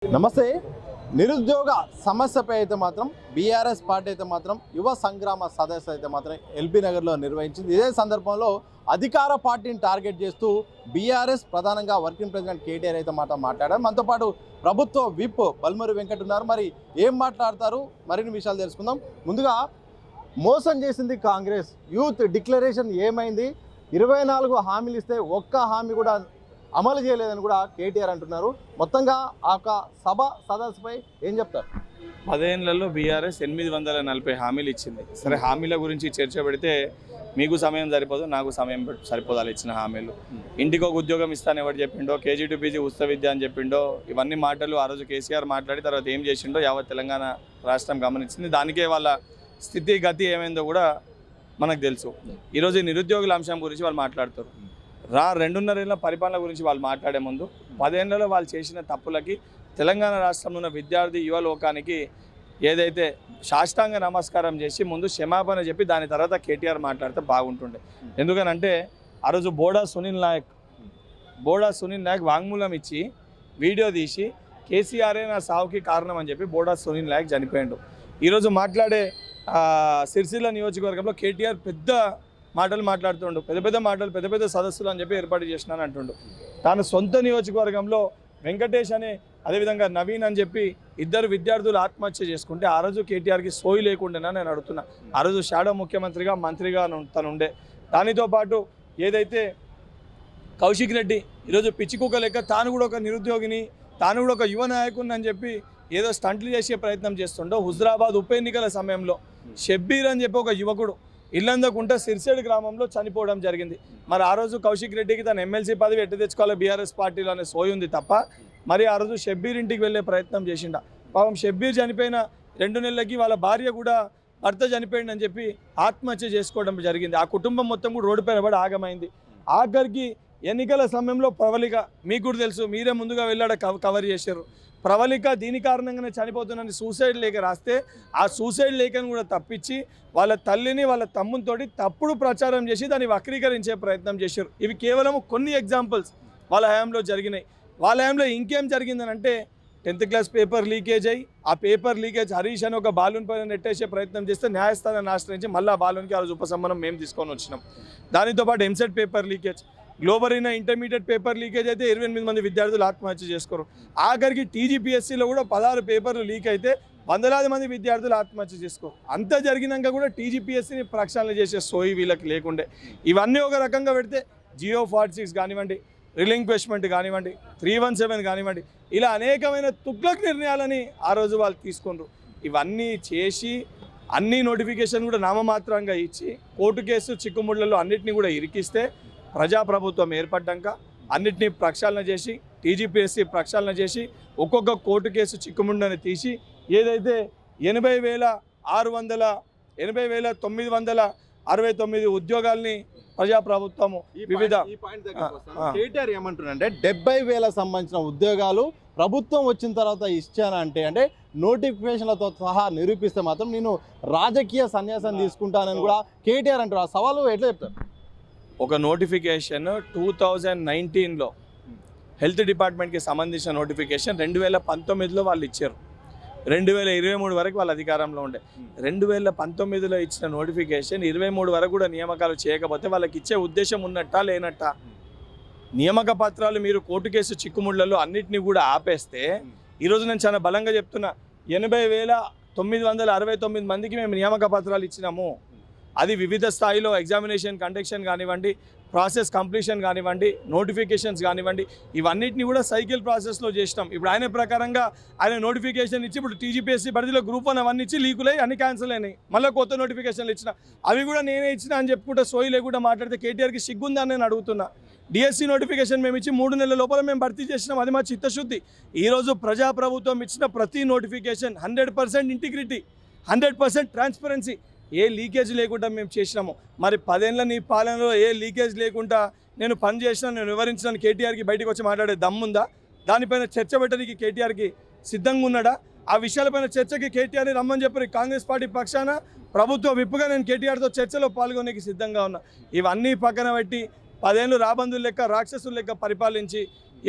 నమస్తే. నిరుద్యోగ సమస్యపై అయితే మాత్రం బీఆర్ఎస్ పార్టీ అయితే మాత్రం యువ సంగ్రామ సదస్సు అయితే మాత్రం ఎల్బీ నగర్లో నిర్వహించింది. ఇదే సందర్భంలో అధికార పార్టీని టార్గెట్ చేస్తూ బీఆర్ఎస్ ప్రధానంగా వర్కింగ్ ప్రెసిడెంట్ కేటీఆర్ అయితే మాట్లాడారు. మనతో పాటు ప్రభుత్వ విప్ బల్మూరి వెంకట్ ఉన్నారు. మరి ఏం మాట్లాడతారు, మరిన్ని విషయాలు తెలుసుకుందాం. ముందుగా మోసం చేసింది కాంగ్రెస్. యూత్ డిక్లరేషన్ ఏమైంది? 24 హామీలు ఇస్తే ఒక్క హామీ కూడా అమలు చేయలేదని కూడా కేటీఆర్ అంటున్నారు. మొత్తంగా ఆ సదస్సుపై ఏం చెప్తారు? 10 ఏళ్లలో బీఆర్ఎస్ 840 హామీలు ఇచ్చింది. సరే, హామీల గురించి చర్చ పెడితే మీకు సమయం సరిపోదు, నాకు సమయం సరిపోదాలి. ఇచ్చిన హామీలు ఇంటికి ఒక ఉద్యోగం ఇస్తాను ఎవరు చెప్పిండో, కేజీ టు పీజీ ఉచిత విద్య అని చెప్పిండో, ఇవన్నీ మాటలు ఆ రోజు కేసీఆర్ మాట్లాడి తర్వాత ఏం చేసిండో యావత్ తెలంగాణ రాష్ట్రం గమనించింది. దానికే వాళ్ళ స్థితి గతి ఏమైందో కూడా మనకు తెలుసు. ఈరోజు నిరుద్యోగుల అంశం గురించి వాళ్ళు మాట్లాడుతారు. 2.5 ఏళ్ల పరిపాలన గురించి వాళ్ళు మాట్లాడే ముందు 10 ఏళ్లలో వాళ్ళు చేసిన తప్పులకి తెలంగాణ రాష్ట్రంలో ఉన్న విద్యార్థి యువ లోకానికి ఏదైతే సాష్టాంగ నమస్కారం చేసి ముందు క్షమాపణ చెప్పి దాని తర్వాత కేటీఆర్ మాట్లాడితే బాగుంటుండే. ఎందుకనంటే ఆ రోజు బోడా సునీల్ నాయక్ వాంగ్మూలం ఇచ్చి వీడియో తీసి కేసీఆరే నా సావుకి కారణం అని చెప్పి బోడా సునీల్ నాయక్ చనిపోయాడు. ఈరోజు మాట్లాడే సిరిసిల్ల నియోజకవర్గంలో కేటీఆర్ పెద్ద మాటలు మాట్లాడుతుండు, పెద్ద మాటలు, పెద్ద సదస్సులు అని చెప్పి ఏర్పాటు చేసినాను అంటుండు. తాను సొంత నియోజకవర్గంలో వెంకటేష్ అని అదేవిధంగా నవీన్ అని చెప్పి 2 విద్యార్థులు ఆత్మహత్య చేసుకుంటే ఆ రోజు కేటీఆర్కి సోయి లేకుండా నేను అడుగుతున్నా. ఆ రోజు షాడో ముఖ్యమంత్రిగా మంత్రిగా తనుండే. దానితో పాటు ఏదైతే కౌశిక్ రెడ్డి ఈరోజు పిచ్చికుక్క లెక్క తాను కూడా ఒక నిరుద్యోగిని, తాను కూడా ఒక యువ నాయకుని అని చెప్పి ఏదో స్టంట్లు చేసే ప్రయత్నం చేస్తుండో. హుజరాబాద్ ఉప ఎన్నికల సమయంలో షబ్బీర్ అని చెప్పి ఒక యువకుడు ఇల్లందకుంట సిరిసేడు గ్రామంలో చనిపోవడం జరిగింది. మరి ఆ రోజు కౌశిక్ రెడ్డికి తన ఎమ్మెల్సీ పదవి ఎట్టు తెచ్చుకోవాలి బీఆర్ఎస్ పార్టీలో అనే సోయి ఉంది తప్ప మరి ఆ రోజు షబ్బీర్ ఇంటికి వెళ్ళే ప్రయత్నం చేసిండ. పాపం షబ్బీర్ చనిపోయిన 2 నెలలకి వాళ్ళ భార్య కూడా భర్త చనిపోయిందని చెప్పి ఆత్మహత్య చేసుకోవడం జరిగింది. ఆ కుటుంబం మొత్తం కూడా రోడ్డు పైన పడి ఆగమైంది. ఆఖరికి ఎన్నికల సమయంలో ప్రవళిక మీకు కూడా తెలుసు, మీరే ముందుగా వెళ్ళాడ కవర్ చేశారు. ప్రవళిక దీని కారణంగానే చనిపోతుందని సూసైడ్ లేఖ రాస్తే ఆ సూసైడ్ లేఖను కూడా తప్పించి వాళ్ళ తల్లిని వాళ్ళ తమ్మునితోటి తప్పుడు ప్రచారం చేసి దాన్ని వక్రీకరించే ప్రయత్నం చేశారు. ఇవి కేవలం కొన్ని ఎగ్జాంపుల్స్ వాళ్ళ హయాంలో జరిగినాయి. వాళ్ళ హయాంలో ఇంకేం జరిగిందని అంటే 10th క్లాస్ పేపర్ లీకేజ్ అయ్యి ఆ పేపర్ లీకేజ్ హరీష్ అని ఒక బాలూన్ పైన నెట్టేసే ప్రయత్నం చేస్తే న్యాయస్థానాన్ని ఆశ్రయించి మళ్ళీ ఆ బాలూన్కి ఆ రోజు ఉపశమనం మేము తీసుకొని వచ్చినాం. దానితో పాటు ఎంసెట్ పేపర్ లీకేజ్, గ్లోబల్ అయిన ఇంటర్మీడియట్ పేపర్ లీకేజ్ అయితే 28 మంది విద్యార్థులు ఆత్మహత్య చేసుకోరు. ఆఖరికి టీజీపీఎస్సీలో కూడా 16 పేపర్లు లీక్ అయితే 100 మంది విద్యార్థులు ఆత్మహత్య చేసుకోరు. అంతా జరిగినాక కూడా టీజీపీఎస్సీని ప్రక్షాళన చేసే సోయి వీళ్ళకి లేకుండే. ఇవన్నీ ఒక రకంగా పెడితే జియో 46 కానివ్వండి, రిలింక్వెష్మెంట్ కానివ్వండి, 317 కానివ్వండి, ఇలా అనేకమైన తుగ్లక్ నిర్ణయాలని ఆ రోజు వాళ్ళు తీసుకున్నారు. ఇవన్నీ చేసి అన్ని నోటిఫికేషన్ కూడా నామమాత్రంగా ఇచ్చి కోర్టు కేసు చిక్కుముళ్లలో అన్నిటినీ కూడా ఇరికిస్తే ప్రజాప్రభుత్వం ఏర్పడ్డాక అన్నిటినీ ప్రక్షాళన చేసి టీజీపీఎస్సీ ప్రక్షాళన చేసి ఒక్కొక్క కోర్టు కేసు చిక్కుముండని తీసి ఏదైతే 80,969 ఉద్యోగాల్ని ప్రజాప్రభుత్వము వివిధ కేటీఆర్ ఏమంటున్నారంటే 70,000 సంబంధించిన ఉద్యోగాలు ప్రభుత్వం వచ్చిన తర్వాత ఇచ్చానంటే అంటే నోటిఫికేషన్లతో సహా నిరూపిస్తే మాత్రం నేను రాజకీయ సన్యాసం తీసుకుంటానని కూడా కేటీఆర్ అంటారు. ఆ సవాలు ఎట్లా చెప్తారు? ఒక నోటిఫికేషన్ 2019లో హెల్త్ డిపార్ట్మెంట్కి సంబంధించిన నోటిఫికేషన్ 2019లో వాళ్ళు ఇచ్చారు. 2023 వరకు వాళ్ళ అధికారంలో ఉండే. 2019లో ఇచ్చిన నోటిఫికేషన్ 23 వరకు కూడా నియామకాలు చేయకపోతే వాళ్ళకి ఇచ్చే ఉద్దేశం ఉన్నట్టా లేనట్టా? నియామక పత్రాలు మీరు కోర్టు కేసు చిక్కుముళ్లలో అన్నిటినీ కూడా ఆపేస్తే ఈరోజు నేను చాలా బలంగా చెప్తున్నా, 80,969 మందికి మేము నియామక పత్రాలు ఇచ్చినాము. అది వివిధ స్థాయిలో ఎగ్జామినేషన్ కండక్షన్ కానివ్వండి, ప్రాసెస్ కంప్లీషన్ కానివ్వండి, నోటిఫికేషన్స్ కానివ్వండి, ఇవన్నిటిని కూడా సైకిల్ ప్రాసెస్లో చేసినాం. ఇప్పుడు ఆయన ప్రకారంగా ఆయన నోటిఫికేషన్ ఇచ్చి ఇప్పుడు టీజీపీఎస్సీ పరిధిలో గ్రూప్ 1 అవన్నీ ఇచ్చి లీకులై అన్ని క్యాన్సిల్ అయినాయి. మళ్ళీ కొత్త నోటిఫికేషన్లు ఇచ్చిన అవి కూడా నేనే ఇచ్చిన అని చెప్పుకుంటే సోయి లేకుండా మాట్లాడితే కేటీఆర్కి సిగ్గుందని నేను అడుగుతున్నా. డిఎస్సి నోటిఫికేషన్ మేము ఇచ్చి 3 నెలల లోపల మేము భర్తీ చేసినాం. అది మా చిత్తశుద్ధి. ఈరోజు ప్రజాప్రభుత్వం ఇచ్చిన ప్రతి నోటిఫికేషన్ 100% ఇంటిగ్రిటీ, 100% ట్రాన్స్పరెన్సీ, ఏ లీకేజ్ లేకుండా మేము చేసినాము. మరి 10 ఏళ్ల నీ పాలనలో ఏ లీకేజ్ లేకుండా నేను పని చేసినా, నేను వివరించినాను కేటీఆర్కి బయటకు వచ్చి మాట్లాడే దమ్ముందా? దానిపైన చర్చ పెట్టడానికి కేటీఆర్కి సిద్ధంగా ఉన్నాడా? ఆ విషయాలపైన చర్చకి కేటీఆర్ని రమ్మని చెప్పి కాంగ్రెస్ పార్టీ పక్షాన ప్రభుత్వ విప్పుగా నేను కేటీఆర్తో చర్చలో పాల్గొనేకి సిద్ధంగా ఉన్నా. ఇవన్నీ పక్కన పెట్టి 10 ఏళ్ళు రాబందులు లెక్క రాక్షసులు లెక్క పరిపాలించి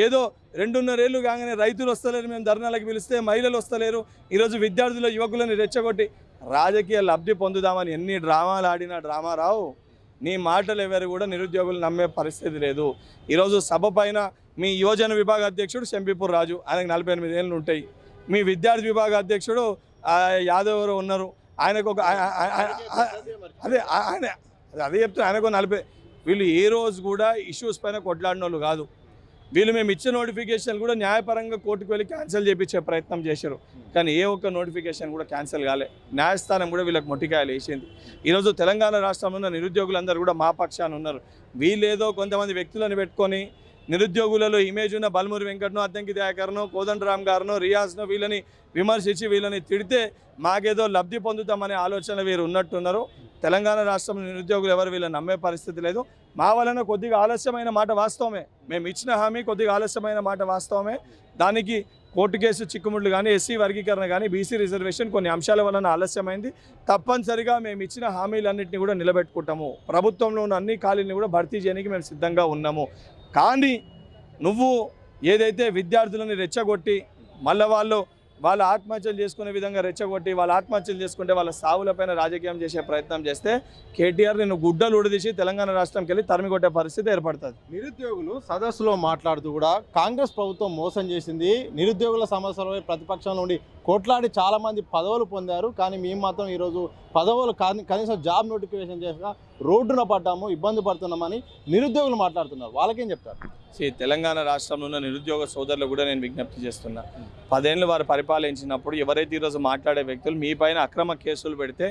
ఏదో 2.5 ఏళ్ళు కాగానే రైతులు వస్తలేరు, మేము ధర్నాలకు పిలిస్తే మహిళలు వస్తలేరు, ఈరోజు విద్యార్థుల యువకులను రెచ్చగొట్టి రాజకీయ లబ్ధి పొందుదామని ఎన్ని డ్రామాలు ఆడినా డ్రామారావు. నీ మాటలు ఎవరు కూడా నిరుద్యోగులు నమ్మే పరిస్థితి లేదు. ఈరోజు సభ పైన మీ యువజన విభాగ అధ్యక్షుడు శంపీపూర్ రాజు, ఆయనకు 48 ఏళ్ళు ఉంటాయి. మీ విద్యార్థి విభాగ అధ్యక్షుడు యాదవ్ ఎవరు ఉన్నారు, ఆయనకు ఒక అదే చెప్తున్నా, ఆయనకు 40. వీళ్ళు ఏ రోజు కూడా ఇష్యూస్ పైన కొట్లాడిన వాళ్ళు కాదు. వీళ్ళు మేము ఇచ్చే నోటిఫికేషన్ కూడా న్యాయపరంగా కోర్టుకు వెళ్ళి క్యాన్సిల్ చేయించే ప్రయత్నం చేశారు, కానీ ఏ ఒక్క నోటిఫికేషన్ కూడా క్యాన్సిల్ కాలే. న్యాయస్థానం కూడా వీళ్ళకి మొట్టికాయలు వేసింది. ఈరోజు తెలంగాణ రాష్ట్రంలో ఉన్న నిరుద్యోగులందరూ కూడా మా పక్షాన ఉన్నారు. వీళ్ళేదో కొంతమంది వ్యక్తులను పెట్టుకొని నిరుద్యోగులలో ఇమేజ్ ఉన్న బల్మూరి వెంకట్నో, అద్దంకి దయాకర్నో, కోదండరామ్ గారినో, రియాజ్నో వీళ్ళని విమర్శించి వీళ్ళని తిడితే మాకేదో లబ్ధి పొందుతామనే ఆలోచన వీరు ఉన్నట్టున్నారు. తెలంగాణ రాష్ట్రంలో నిరుద్యోగులు ఎవరు వీళ్ళని నమ్మే పరిస్థితి లేదు. మా వలన కొద్దిగా ఆలస్యమైన మాట వాస్తవమే, మేము ఇచ్చిన హామీ కొద్దిగా ఆలస్యమైన మాట వాస్తవమే. దానికి కోర్టు కేసు చిక్కుముళ్ళు కానీ, ఎస్సీ వర్గీకరణ కానీ, బీసీ రిజర్వేషన్ కొన్ని అంశాల వలన ఆలస్యమైంది. తప్పనిసరిగా మేము ఇచ్చిన హామీలన్నింటినీ కూడా నిలబెట్టుకుంటాము. ప్రభుత్వంలో ఉన్న అన్ని ఖాళీలను కూడా భర్తీ చేయడానికి మేము సిద్ధంగా ఉన్నాము. కానీ నువ్వు ఏదైతే విద్యార్థులని రెచ్చగొట్టి మళ్ళీ వాళ్ళ ఆత్మహత్యలు చేసుకునే విధంగా రెచ్చగొట్టి వాళ్ళ ఆత్మహత్యలు చేసుకుంటే వాళ్ళ సావులపైన రాజకీయం చేసే ప్రయత్నం చేస్తే కేటీఆర్ నేను గుడ్డలు ఉడదీసి తెలంగాణ రాష్ట్రంకి వెళ్ళి తరిమి కొట్టే పరిస్థితి ఏర్పడుతుంది. నిరుద్యోగులు సదస్సులో మాట్లాడుతూ కూడా కాంగ్రెస్ ప్రభుత్వం మోసం చేసింది, నిరుద్యోగుల సమస్యలపై ప్రతిపక్షంలో ఉండి కోట్లాడి చాలామంది పదవులు పొందారు, కానీ మేము మాత్రం ఈరోజు పదవులు కనీసం జాబ్ నోటిఫికేషన్ చేసిన రోడ్డున పడ్డాము, ఇబ్బంది పడుతున్నామని నిరుద్యోగులు మాట్లాడుతున్నారు. వాళ్ళకేం చెప్తారు? తెలంగాణ రాష్ట్రంలో ఉన్న నిరుద్యోగ సోదరులు కూడా నేను విజ్ఞప్తి చేస్తున్నా. 10 ఏళ్ళు వారు పరిపాలించినప్పుడు ఎవరైతే ఈరోజు మాట్లాడే వ్యక్తులు మీ పైన అక్రమ కేసులు పెడితే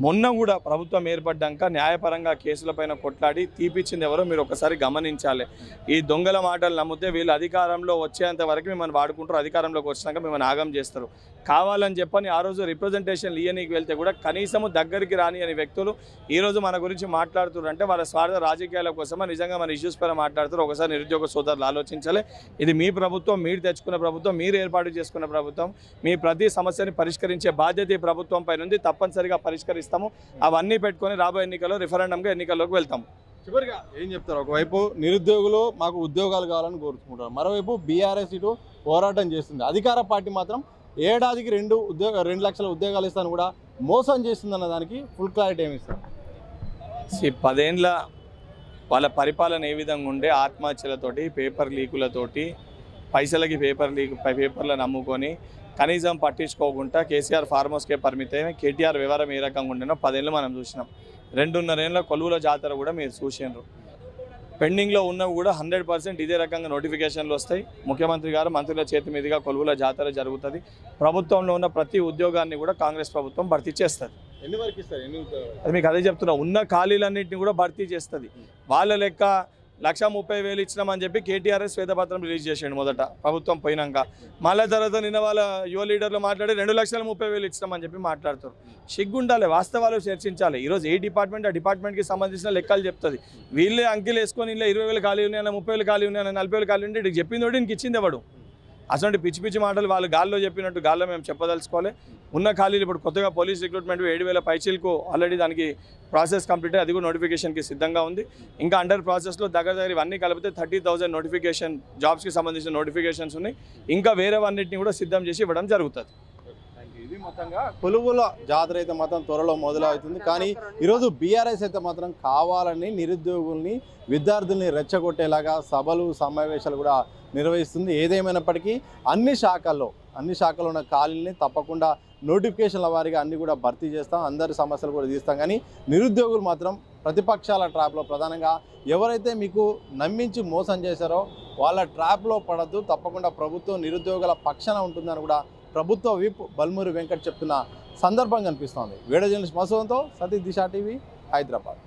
మొన్న కూడా ప్రభుత్వం ఏర్పడ్డాక న్యాయపరంగా కేసులపైన కొట్లాడి తీపిచ్చింది ఎవరో మీరు ఒకసారి గమనించాలి. ఈ దొంగల మాటలు నమ్మితే వీళ్ళు అధికారంలో వచ్చేంత వరకు మిమ్మల్ని వాడుకుంటారు, అధికారంలోకి వచ్చినాక మిమ్మల్ని ఆగం చేస్తారు. కావాలని చెప్పని ఆ రోజు రిప్రజెంటేషన్లు ఇయ్యనీకి వెళ్తే కూడా కనీసము దగ్గరికి రాని అని వ్యక్తులు ఈరోజు మన గురించి మాట్లాడుతున్నారు అంటే వాళ్ళ స్వార్థ రాజకీయాల కోసమా నిజంగా మన ఇష్యూస్ పైన మాట్లాడుతారు? ఒకసారి నిరుద్యోగ సోదరులు ఆలోచించాలి. ఇది మీ ప్రభుత్వం, మీరు తెచ్చుకున్న ప్రభుత్వం, మీరు ఏర్పాటు చేసుకున్న ప్రభుత్వం. మీ ప్రతి సమస్యని పరిష్కరించే బాధ్యత ఈ ప్రభుత్వం పైన ఉంది. తప్పనిసరిగా పరిష్కరిస్తాము. అవన్నీ పెట్టుకొని రాబోయే ఎన్నికల్లో రిఫరెండంగా ఎన్నికల్లోకి వెళ్తాము. చివరిగా ఏం చెప్తారు? ఒకవైపు నిరుద్యోగులు మాకు ఉద్యోగాలు కావాలని కోరుకుంటారు, మరోవైపు బీఆర్ఎస్ ఇటు పోరాటం చేస్తుంది. అధికార పార్టీ మాత్రం ఏడాదికి 2 లక్షల ఉద్యోగాలు ఇస్తాను కూడా మోసం చేస్తుందన్న దానికి ఫుల్ క్లారిటీ ఏమి ఇస్తారు? 10 ఏళ్ళ వాళ్ళ పరిపాలన ఏ విధంగా ఉండే, ఆత్మహత్యలతోటి, పేపర్ లీకులతోటి, పైసలకి పేపర్లను అమ్ముకొని కనీసం పట్టించుకోకుండా కేసీఆర్ ఫార్మ్ హౌస్కే పరిమితమే. కేటీఆర్ వివరం ఏ రకంగా ఉండేనో 10 ఏళ్ళు మనం చూసినాం. 2.5 ఏళ్ళ కొలువుల జాతర కూడా మీరు చూసినారు. పెండింగ్లో ఉన్నవి కూడా 100% ఇదే రకంగా నోటిఫికేషన్లు వస్తాయి. ముఖ్యమంత్రి గారు మంత్రుల చేతి మీదుగా కొలువుల జాతర జరుగుతుంది. ప్రభుత్వంలో ఉన్న ప్రతి ఉద్యోగాన్ని కూడా కాంగ్రెస్ ప్రభుత్వం భర్తీ చేస్తుంది. ఎన్ని వరకు ఇస్తారు? అది మీకు అదే చెప్తున్నా, ఉన్న ఖాళీలన్నింటినీ కూడా భర్తీ చేస్తుంది. వాళ్ళ లెక్క 1,30,000 ఇచ్చినామని చెప్పి కేటీఆర్ శ్వేతపత్రం రిలీజ్ చేసాడు మొదట ప్రభుత్వం పోయినాక. మళ్ళీ తర్వాత నిన్న వాళ్ళ యువ లీడర్లు మాట్లాడి 2,30,000 ఇచ్చినామని చెప్పి మాట్లాడుతారు. సిగ్గుండాలి, వాస్తవాలు చర్చించాలి. ఈరోజు ఏ డిపార్ట్మెంట్ ఆ డిపార్ట్మెంట్కి సంబంధించిన లెక్కలు చెప్తుంది. వీళ్ళే అంకెలు వేసుకొని ఇలా 20,000 ఖాళీ ఉన్నాయన్న, 30,000 ఖాళీ ఉన్నాయన్న, 40,000 ఖాళీ ఉంటే ఇటు చెప్పింది ఇంక ఇచ్చింది ఎవడు? అసలు పిచ్చి పిచ్చి మాటలు వాళ్ళు గాల్లో చెప్పినట్టు గాల్లో మేము చెప్పదలుచుకోవాలి. ఉన్న ఖాళీలు ఇప్పుడు కొత్తగా పోలీస్ రిక్రూట్మెంట్ 7,000 పైచీలకు ఆల్రెడీ దానికి ప్రాసెస్ కంప్లీట్ అయ్యి అది కూడా నోటిఫికేషన్కి సిద్ధంగా ఉంది. ఇంకా అండర్ ప్రాసెస్లో దగ్గర ఇవన్నీ కలిపితే 30,000 నోటిఫికేషన్ జాబ్స్కి సంబంధించిన నోటిఫికేషన్స్ ఉన్నాయి. ఇంకా వేరేవన్నింటినీ కూడా సిద్ధం చేసి ఇవ్వడం జరుగుతుంది. ఇది మొత్తంగా కొలువుల జాతర అయితే మాత్రం త్వరలో మొదలవుతుంది. కానీ ఈరోజు బీఆర్ఎస్ అయితే మాత్రం కావాలని నిరుద్యోగుల్ని, విద్యార్థుల్ని రెచ్చగొట్టేలాగా సభలు, సమావేశాలు కూడా నిర్వహిస్తుంది. ఏదేమైనప్పటికీ అన్ని శాఖల్లో ఉన్న ఖాళీలని తప్పకుండా నోటిఫికేషన్ల వారీగా అన్ని కూడా భర్తీ చేస్తాం, అందరి సమస్యలు కూడా తీస్తాం. కానీ నిరుద్యోగులు మాత్రం ప్రతిపక్షాల ట్రాప్లో, ప్రధానంగా ఎవరైతే మీకు నమ్మించి మోసం చేశారో వాళ్ళ ట్రాప్లో పడద్దు. తప్పకుండా ప్రభుత్వం నిరుద్యోగుల పక్షాన ఉంటుందని కూడా ప్రభుత్వ విప్ బల్మూరి వెంకట్ చెప్తున్న సందర్భం కనిపిస్తోంది. వీడియో జర్నలిస్ట్ మసూదంతో సతీష్, దిశ టీవీ, హైదరాబాద్.